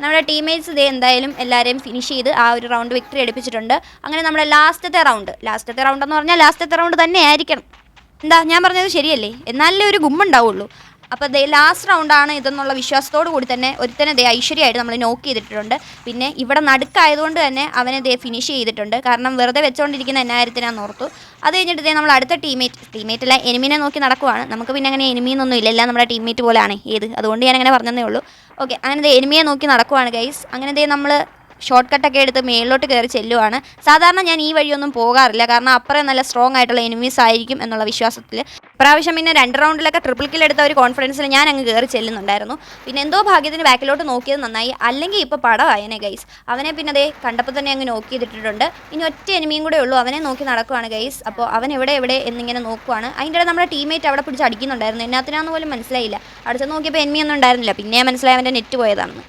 നമ്മുടെ ടീംമേറ്റ്സ് ഇതേ എന്തായാലും എല്ലാവരെയും ഫിനിഷ് ചെയ്ത് ആ ഒരു റൗണ്ട് വിക്ടറി എടുപ്പിച്ചിട്ടുണ്ട്. അങ്ങനെ നമ്മുടെ ലാസ്റ്റത്തെ റൗണ്ട് എന്ന് പറഞ്ഞാൽ ലാസ്റ്റത്തെ റൗണ്ട് തന്നെ ആയിരിക്കണം. എന്താ ഞാൻ പറഞ്ഞത് ശരിയല്ലേ? എന്നാലേ ഒരു ഗുമ്മുണ്ടാവുള്ളൂ. അപ്പോൾ ദേ ലാസ്റ്റ് റൗണ്ടാണ് ഇതെന്നുള്ള വിശ്വാസത്തോടു കൂടി തന്നെ ഒരുത്തനെ ദേ ഐശ്വര്യമായിട്ട് നമ്മൾ നോക്ക് ചെയ്തിട്ടുണ്ട്. പിന്നെ ഇവിടെ നടുക്കായതുകൊണ്ട് തന്നെ അവനെ ദേ ഫിനിഷ് ചെയ്തിട്ടുണ്ട്. കാരണം വെറുതെ വെച്ചുകൊണ്ടിരിക്കുന്ന എന്നായിരത്തിനാന്ന് ഓർത്തു. അത് കഴിഞ്ഞിട്ട് ദേ നമ്മൾ അടുത്ത ടീമേറ്റല്ല എനിമിനെ നോക്കി നടക്കുവാണ്. നമുക്ക് പിന്നെ അങ്ങനെ എനിമിന്നൊന്നും ഇല്ല, എല്ലാം നമ്മുടെ ടീംമേറ്റ് പോലെയാണ് അതുകൊണ്ട് ഞാൻ അങ്ങനെ പറഞ്ഞതേ ഉള്ളൂ. ഓക്കെ, അങ്ങനെ ദേ എനിമിയെ നോക്കി നടക്കുവാണ് ഗൈസ്. അങ്ങനെ ദേ നമ്മൾ ഷോർട്ട് കട്ടൊക്കെ എടുത്ത് മേളിലോട്ട് കയറി ചെല്ലുവാണ്. സാധാരണ ഞാൻ ഈ വഴിയൊന്നും പോകാറില്ല, കാരണം അപ്പുറം നല്ല സ്ട്രോങ് ആയിട്ടുള്ള എനിമീസ് ആയിരിക്കും എന്നുള്ള വിശ്വാസത്തിൽ. പ്രാവശ്യം പിന്നെ 2 റൗണ്ടിലൊക്കെ ട്രിപ്പിൾ കിൽ എടുത്ത ഒരു കോൺഫിഡൻസിൽ ഞാൻ അങ്ങ് കയറി ചെല്ലുന്നുണ്ടായിരുന്നു. പിന്നെ എന്തോ ഭാഗ്യത്തിന് ബാക്കിലോട്ട് നോക്കിയത് നന്നായി, അല്ലെങ്കിൽ ഇപ്പോൾ പടമായനെ ഗൈസ്. അവനെ പിന്നെ അതേ കണ്ടപ്പോൾ തന്നെ അങ്ങ് നോക്കി ചെയ്തിട്ടുണ്ട്. ഇനി ഒറ്റ എനിമിയും കൂടെ ഉള്ളൂ, അവനെ നോക്കി നടക്കുവാണ് ഗൈസ്. അപ്പോൾ അവൻ എവിടെ എന്നിങ്ങനെ നോക്കുവാണ്. അതിൻ്റെ ഇടയിൽ നമ്മുടെ ടീമേറ്റ് അവിടെ പിടിച്ച് അടിക്കുന്നുണ്ടായിരുന്നു. എന്നാത്തിനാന്ന് പോലും മനസ്സിലായില്ല. അടിച്ച് നോക്കിയപ്പോൾ എനിമിയൊന്നും ഉണ്ടായിരുന്നില്ല. പിന്നെ മനസ്സിലായി അവൻ്റെ നെറ്റ് പോയതാണെന്ന്.